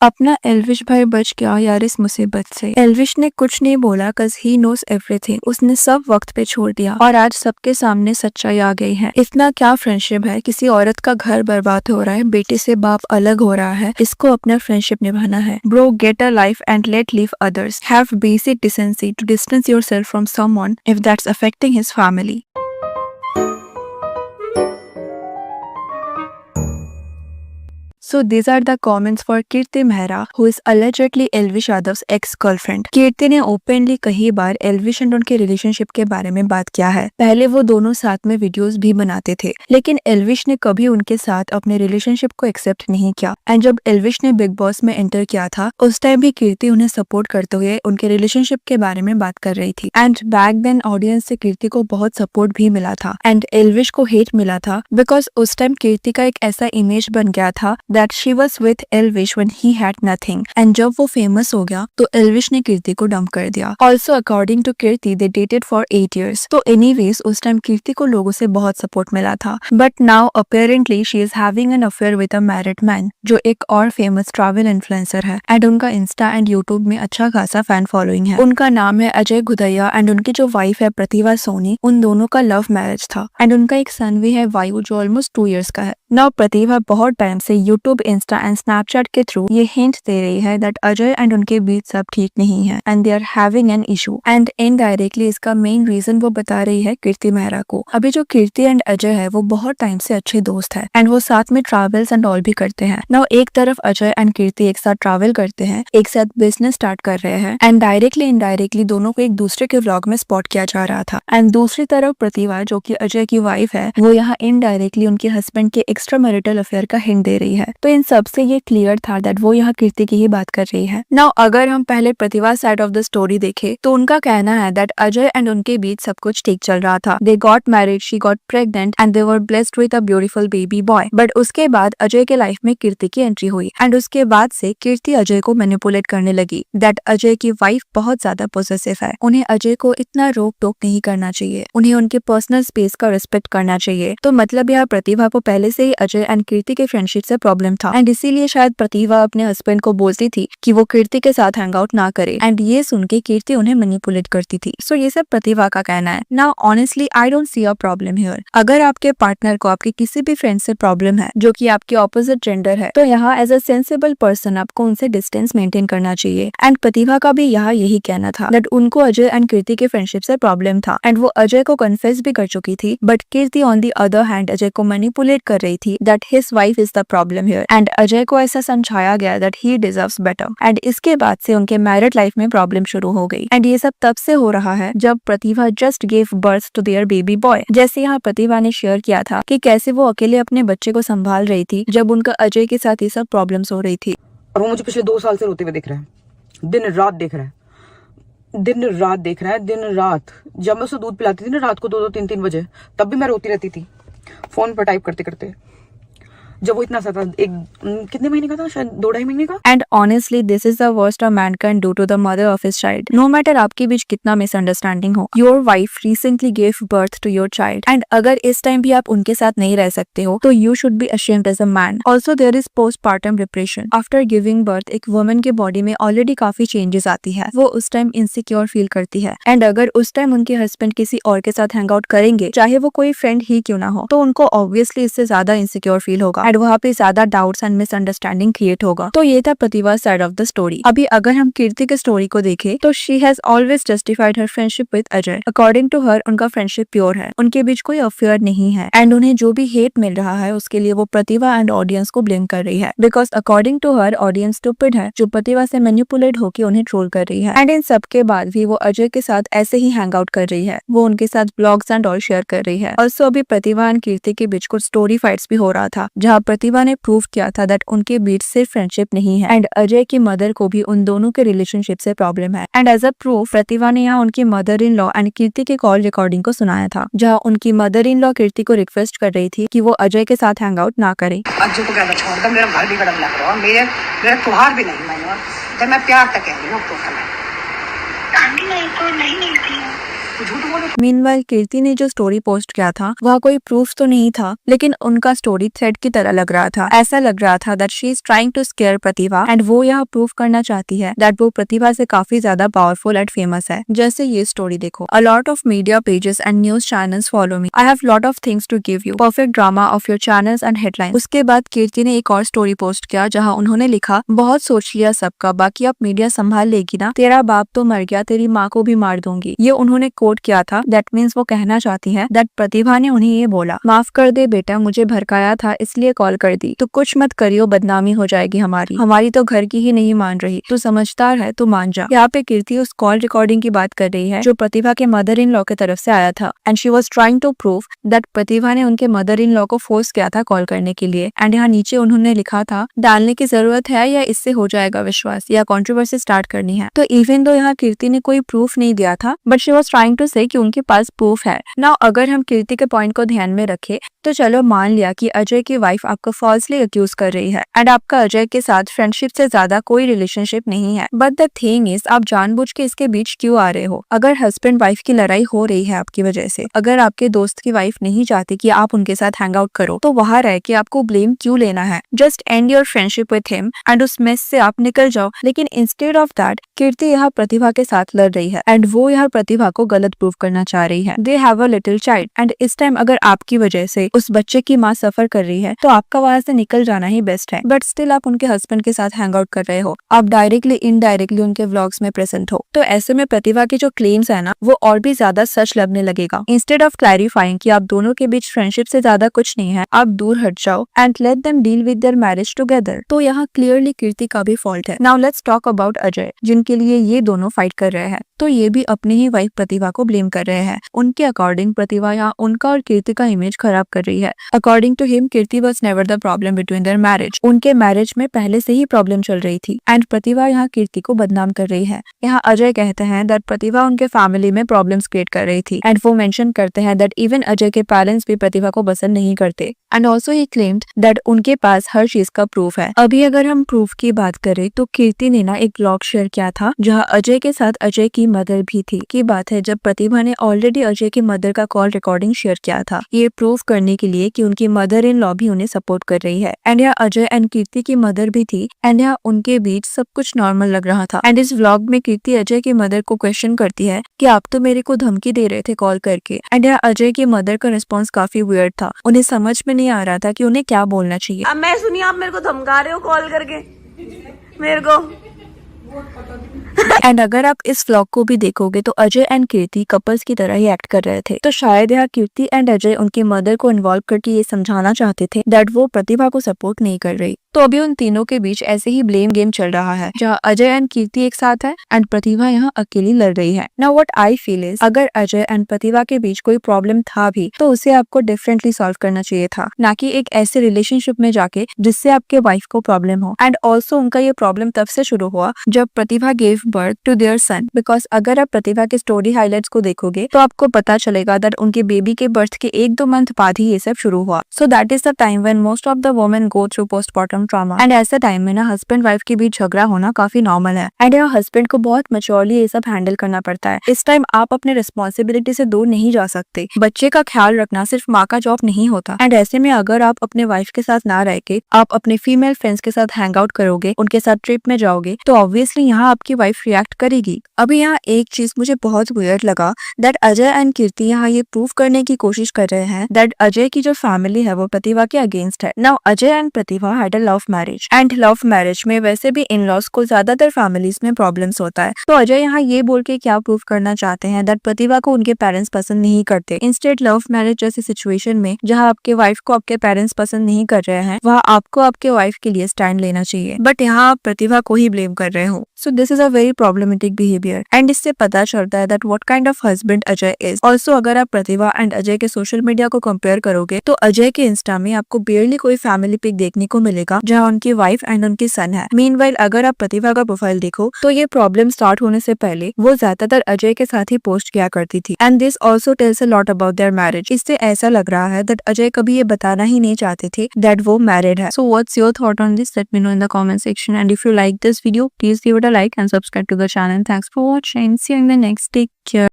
अपना एल्विश भाई बच गया यार इस मुसीबत से। एल्विश ने कुछ नहीं बोला cause he knows everything। उसने सब वक्त पे छोड़ दिया और आज सबके सामने सच्चाई आ गई है। इतना क्या फ्रेंडशिप है, किसी औरत का घर बर्बाद हो रहा है, बेटे से बाप अलग हो रहा है, इसको अपना फ्रेंडशिप निभाना है। Bro get a life and let live others. Have basic decency to distance yourself from someone if that's affecting his family. So these are the comments for Kirti Mehra, who is allegedly Elvish Yadav's ex-girlfriend। कीर्ति ने openly कई बार Elvish and उनके relationship के बारे में बात किया है। पहले वो दोनों साथ में वीडियोस भी बनाते थे, लेकिन एल्विश ने कभी उनके साथ अपने रिलेशनशिप को एक्सेप्ट नहीं किया। एंड जब एल्विश ने बिग बॉस में एंटर किया था, उस टाइम भी कीर्ति उन्हें सपोर्ट करते हुए उनके रिलेशनशिप के बारे में बात कर रही थी। एंड बैक देन ऑडियंस से कीर्ति को बहुत सपोर्ट भी मिला था एंड एल्विश को हेट मिला था, बिकॉज उस टाइम कीर्ति का एक ऐसा इमेज बन गया था that she was with Elvish when he had nothing। and जब वो फेमस हो गया तो एल्विश ने कीर्ति को डंप कर दिया। Also according to Kirti they dated for 8 years। तो anyways उस टाइम कीर्ति को लोगों से बहुत सपोर्ट मिला था। But now apparently she is having an affair with a married man, जो एक और फेमस ट्रैवल इन्फ्लुएंसर है। एंड उनका इंस्टा एंड यूट्यूब में अच्छा खासा फैन फॉलोइंग है। उनका नाम है अजय गुदैया एंड उनकी जो वाइफ है प्रतिभा सोनी, उन दोनों का लव मैरिज था। एंड उनका एक सन भी है वायु, जो ऑलमोस्ट 2 years का है। नाउ प्रतिभा बहुत टाइम से यूट्यूब, इंस्टा एंड स्नैपचैट के थ्रू ये हिंट दे रही है दैट अजय एंड उनके बीच सब ठीक नहीं है and they are having an issue. And indirectly इसका मेन रीजन वो बता रही है कीर्ति मेहरा को। अभी जो कीर्ति एंड अजय है वो बहुत टाइम से अच्छे दोस्त है एंड वो साथ में ट्रैवल्स एंड ऑल भी करते हैं। नाउ एक तरफ अजय एंड कीर्ति एक साथ ट्रैवल करते हैं, एक साथ बिजनेस स्टार्ट कर रहे हैं एंड डायरेक्टली इनडायरेक्टली दोनों को एक दूसरे के व्लॉग में स्पॉट किया जा रहा था। एंड दूसरी तरफ प्रतिभा, जो कि अजय की वाइफ है, वो यहाँ इनडायरेक्टली उनके हस्बैंड के एक्स्ट्रा मैरिटल अफेयर का हिंट दे रही है। तो इन सब से ये क्लियर था दैट वो यहाँ कीर्ति की ही बात कर रही है। नाउ अगर हम पहले प्रतिभा साइड ऑफ द स्टोरी देखें तो उनका कहना है दैट अजय एंड उनके बीच सब कुछ ठीक चल रहा था। They got married, she got pregnant and they were blessed with a beautiful baby boy. But उसके बाद अजय के लाइफ में कीर्ति की एंट्री हुई एंड उसके बाद से कीर्ति अजय को मैनिपुलेट करने लगी दैट अजय की वाइफ बहुत ज्यादा पोसेसिव है, उन्हें अजय को इतना रोक टोक नहीं करना चाहिए, उन्हें उनके पर्सनल स्पेस का रिस्पेक्ट करना चाहिए। तो मतलब यहाँ प्रतिभा को पहले से ही अजय एंड कीर्ति के फ्रेंडशिप से प्रॉब्लम था एंड इसीलिए शायद प्रतिभा अपने हस्बैंड को बोलती थी कि वो कीर्ति के साथ हैंग आउट ना करे एंड ये सुन के कीर्ति उन्हें मैनिपुलेट करती थी। सो ये सब प्रतिभा का कहना है। Now honestly I don't see a problem here. अगर आपके पार्टनर को आपके किसी भी फ्रेंड से प्रॉब्लम है जो कि आपके ऑपोजिट जेंडर है, तो यहाँ एज अ सेंसिबल पर्सन आपको उनसे डिस्टेंस मेंटेन करना चाहिए। एंड प्रतिभा का भी यहाँ यही कहना था दैट उनको अजय एंड कीर्ति के फ्रेंडशिप से प्रॉब्लम था एंड वो अजय को कन्फेस भी कर चुकी थी। But Kirti on the other hand Ajay को मैनिपुलेट कर रही थी that his wife is the problem here and Ajay को ऐसा समझाया गया that he deserves better. And इसके बाद से उनके मैरिड लाइफ में प्रॉब्लम शुरू हो गई एंड ये सब तब से हो रहा है जब Pratibha just gave birth to their baby boy. जैसे यहाँ प्रतिभा ने शेयर किया था कि कैसे वो अकेले अपने बच्चे को संभाल रही थी जब उनका अजय के साथ ये सब प्रॉब्लम्स हो रही थी। और वो मुझे पिछले 2 साल से रोते हुए दिख रहा है, दिन रात देख रहा है, दिन रात देख रहा है, दिन रात। जब मैं उसे दूध पिलाती थी ना रात को 2-2, 3-3 बजे, तब भी मैं रोती रहती थी फोन पर टाइप करते करते। जब वो इतना सा था, कितने महीने का था, शायद 2-2.5 महीने का। And honestly this is the worst a man can do to the mother of his child. No matter आपके बीच कितना मिसअंडरस्टैंडिंग हो, your wife recently gave birth to your child and अगर इस टाइम भी आप उनके साथ नहीं रह सकते हो तो you should be ashamed as a man. Also there is postpartum depression. After giving birth एक वुमन के बॉडी में ऑलरेडी काफी चेंजेस आती है, वो उस टाइम इनसिक्योर फील करती है एंड अगर उस टाइम उनके हस्बैंड किसी और के साथ हैंग आउट करेंगे, चाहे वो कोई फ्रेंड ही क्यों ना हो, तो उनको ऑब्वियसली इससे ज्यादा इनसिक्योर फील होगा एंड वहाँ पे ज्यादा डाउट्स एंड मिसअंडरस्टैंडिंग क्रिएट होगा। तो ये था Pratibha side of the story. अभी अगर हम कीर्ति के स्टोरी को देखें तो she has always justified her friendship with Ajay. According to her उनका फ्रेंडशिप प्योर है, उनके बीच कोई अफेयर नहीं है एंड उन्हें जो भी हेट मिल रहा है उसके लिए वो प्रतिभा एंड ऑडियंस को ब्लेम कर रही है because according to her audience stupid है जो प्रतिभा से मैनिपुलेट होकर उन्हें ट्रोल कर रही है। एंड इन सब के बाद भी वो अजय के साथ ऐसे ही हैंग आउट कर रही है, वो उनके साथ ब्लॉग्स एंड ऑल शेयर कर रही है। ऑल्सो अभी प्रतिभा एंड कीर्ति के बीच कुछ स्टोरी फाइट्स भी हो रहा था जहाँ प्रतिभा ने प्रूव किया था दैट उनके बीच सिर्फ फ्रेंडशिप नहीं है एंड अजय की मदर को भी उन दोनों के रिलेशनशिप से प्रॉब्लम है। एंड एज अ प्रूफ प्रतिभा ने यहाँ उनकी मदर इन लॉ एंड कीर्ति के कॉल रिकॉर्डिंग को सुनाया था जहाँ उनकी मदर इन लॉ कीर्ति को रिक्वेस्ट कर रही थी कि वो अजय के साथ हैंग आउट ना करे। अजय को कहना छोड़ दो, मेरा घर भी गड़म लग रहा है, मेरा त्योहार भी नहीं मैंने, जब मैं प्यार तक कह रही हूँ तो आंटी नहीं तो नहीं मिलती है। मीनवाइल कीर्ति ने जो स्टोरी पोस्ट किया था वह कोई प्रूफ तो नहीं था, लेकिन उनका स्टोरी थ्रेड की तरह लग रहा था। ऐसा लग रहा था that she is trying to scare Pratibha and वो यह प्रूफ करना चाहती है दैट वो प्रतिभा से काफी ज्यादा पावरफुल एंड फेमस है। जैसे ये स्टोरी देखो, a lot of media pages and news channels follow me, I have lot of things to give you, perfect drama of your channels and headline. उसके बाद कीर्ति ने एक और स्टोरी पोस्ट किया जहाँ उन्होंने लिखा, बहुत सोच लिया सबका, बाकी अब मीडिया संभाल लेगी ना, तेरा बाप तो मर गया, तेरी माँ को भी मार दूंगी। ये उन्होंने कोट किया था। दैट मीन्स वो कहना चाहती है दैट प्रतिभा ने उन्हें ये बोला, माफ कर दे बेटा, मुझे भड़काया था इसलिए कॉल कर दी, तो कुछ मत करियो, बदनामी हो जाएगी हमारी तो घर की ही नहीं मान रही, तू समझदार है, तू मान जा। यहाँ पे कीर्ति उस कॉल रिकॉर्डिंग की बात कर रही है जो प्रतिभा के मदर इन लॉ की तरफ से आया था and she was trying to prove that Pratibha ने उनके मदर इन लॉ को फोर्स किया था कॉल करने के लिए। एंड यहाँ नीचे उन्होंने लिखा था, डालने की जरूरत है या इससे हो जाएगा विश्वास, या कंट्रोवर्सी स्टार्ट करनी है। तो इवन दो यहाँ कीर्ति ने कोई प्रूफ नहीं दिया था, but she was trying to say कि उनके पास प्रूफ है। नाउ अगर हम कीर्ति के पॉइंट को ध्यान में रखें तो चलो मान लिया कि अजय की वाइफ आपको फॉल्सली अक्यूज कर रही है एंड आपका अजय के साथ फ्रेंडशिप से ज्यादा कोई रिलेशनशिप नहीं है, बट द थिंग इज आप जानबूझ के इसके बीच क्यों आ रहे हो? अगर हस्बैंड वाइफ की लड़ाई हो रही है आपकी वजह से, अगर आपके दोस्त की वाइफ नहीं चाहती कि आप उनके साथ हैंग आउट करो, तो वहां रह के आपको ब्लेम क्यों लेना है? Just and your friendship with him and उस मेस से आप निकल जाओ। लेकिन इंस्टेड ऑफ दैट कीर्ति यहाँ प्रतिभा के साथ लड़ रही है एंड वो यहाँ प्रतिभा को गलत प्रूव करना चाह रही है। They have a little child and इस टाइम अगर आपकी वजह से उस बच्चे की माँ सफर कर रही है तो आपका वहां से निकल जाना ही बेस्ट है, बट स्टिल आप उनके हस्बैंड के साथ हैंग आउट कर रहे हो, आप डायरेक्टली इनडायरेक्टली उनके व्लॉग्स में प्रेजेंट हो। तो ऐसे में प्रतिभा के जो क्लेम्स है ना वो और भी ज्यादा सच लगने लगेगा। इंस्टेड ऑफ क्लैरिफाइंग कि आप दोनों के बीच फ्रेंडशिप से ज्यादा कुछ नहीं है, आप दूर हट जाओ and let them deal with their marriage together. तो यहाँ क्लियरली कीर्ति का भी फॉल्ट है। Now let's talk about Ajay, जिनके लिए ये दोनों फाइट कर रहे हैं। तो ये भी अपनी ही वाइफ प्रतिभा को ब्लेम कर रहे हैं। उनके अकॉर्डिंग प्रतिभा यहाँ उनका और कीर्ति का इमेज खराब कर रही है। According to him Kirti was never the problem between their marriage, उनके मैरिज में पहले से ही प्रॉब्लम चल रही थी एंड प्रतिभा यहाँ कीर्ति को बदनाम कर रही है। यहाँ अजय कहते हैं दैट प्रतिभा उनके फैमिली में प्रॉब्लम्स क्रिएट कर रही थी एंड वो मेंशन करते हैं दैट इवन अजय के पेरेंट्स भी प्रतिभा को पसंद नहीं करते and also he claimed that उनके पास हर चीज का प्रूफ है। अभी अगर हम प्रूफ की बात करें तो कीर्ति ने ना एक ब्लॉग शेयर किया था जहाँ अजय के साथ अजय की मदर भी थी। की बात है जब प्रतिभा ने ऑलरेडी अजय की मदर का कॉल रिकॉर्डिंग शेयर किया था, ये प्रूफ करने के लिए कि उनकी मदर इन लॉ भी उन्हें सपोर्ट कर रही है एंड यहाँ अजय एंड कीर्ति की मदर भी थी एंड यहाँ उनके बीच सब कुछ नॉर्मल लग रहा था। एंड इस व्लॉग में कीर्ति अजय की मदर को क्वेश्चन करती है कि आप तो मेरे को धमकी दे रहे थे कॉल करके एंड यहाँ अजय की मदर का रिस्पॉन्स काफी वियर्ड था। उन्हें समझ में नहीं आ रहा था कि उन्हें क्या बोलना चाहिए। अब मैं सुनिए, आप मेरे को धमका रहे हो कॉल करके मेरे को। एंड अगर आप इस व्लॉग को भी देखोगे तो अजय एंड कीर्ति कपल्स की तरह ही एक्ट कर रहे थे। तो शायद यहाँ कीर्ति एंड अजय उनकी मदर को इन्वॉल्व करके ये समझाना चाहते थे दैट वो प्रतिभा को सपोर्ट नहीं कर रही। तो अभी उन तीनों के बीच ऐसे ही ब्लेम गेम चल रहा है जहाँ अजय एंड कीर्ति एक साथ है एंड प्रतिभा यहाँ अकेली लड़ रही है। Now what I feel is अगर अजय एंड प्रतिभा के बीच कोई प्रॉब्लम था भी तो उसे आपको डिफरेंटली सॉल्व करना चाहिए था, ना कि एक ऐसे रिलेशनशिप में जाके जिससे आपके वाइफ को प्रॉब्लम हो। एंड ऑल्सो उनका ये प्रॉब्लम तब से शुरू हुआ जब Pratibha gave birth to their son, because अगर आप प्रतिभा के स्टोरी हाईलाइट्स को देखोगे तो आपको पता चलेगा दैट उनके बेबी के बर्थ के 1-2 मंथ बाद ही ये सब शुरू हुआ। So that is the time when most of the women go through postmortem trauma and ऐसे टाइम में ना हस्बैंड वाइफ के बीच झगड़ा होना काफी नॉर्मल है एंड यहाँ हस्बैंड को बहुत मैच्योरली ये सब हैंडल करना पड़ता है। इस टाइम आप अपने रिस्पॉन्सिबिलिटी से दूर नहीं जा सकते। बच्चे का ख्याल रखना सिर्फ माँ का जॉब नहीं होता एंड ऐसे में अगर आप अपने वाइफ के साथ ना रह के आप अपने फीमेल फ्रेंड्स के साथ हैंग आउट करोगे, उनके साथ ट्रिप में जाओगे, तो ऑब्वियसली यहाँ आपकी वाइफ रिएक्ट करेगी। अभी यहाँ एक चीज मुझे बहुत वियर्ड लगा दैट अजय एंड कीर्ति यहाँ ये प्रूव करने की कोशिश कर रहे हैं दैट अजय की जो फैमिली है वो प्रतिभा के अगेंस्ट है। Now Ajay and Pratibha had a love marriage and love marriage में वैसे भी इन लॉज को ज्यादातर फैमिलीज में प्रॉब्लम्स होता है। तो अजय यहाँ ये बोल के क्या प्रूव करना चाहते हैं दैट प्रतिभा को उनके पेरेंट्स पसंद नहीं करते। इंस्टेड लव मैरिज जैसी सिचुएशन में जहाँ आपके वाइफ को आपके पेरेंट्स पसंद नहीं कर रहे हैं वहाँ आपको आपके वाइफ के लिए स्टैंड लेना चाहिए, बट यहाँ आप प्रतिभा को ही ब्लेम कर रहे हो। So this is a very problematic behaviour and इससे पता चलता है that what kind of husband Ajay is. Also अगर आप प्रतिभा एंड अजय के सोशल मीडिया को कंपेयर करोगे तो अजय के इंस्टा में आपको बेयरली कोई फैमिली पिक देखने को मिलेगा जहाँ उनकी वाइफ एंड उनकी सन है। मीनवाइल अगर आप प्रतिभा का प्रोफाइल देखो तो ये प्रॉब्लम स्टार्ट होने से पहले वो ज्यादातर अजय के साथ ही पोस्ट किया करती थी and this also tells a lot about their marriage. इससे ऐसा लग रहा है दैट अजय कभी ये बताना ही नहीं चाहते थे दैट वो मैरिड है। So what's your thought on this? Let me know in the comment section and if you like this video please give it a like and subscribe to the channel. Thanks for watching. See you in the next. Take care.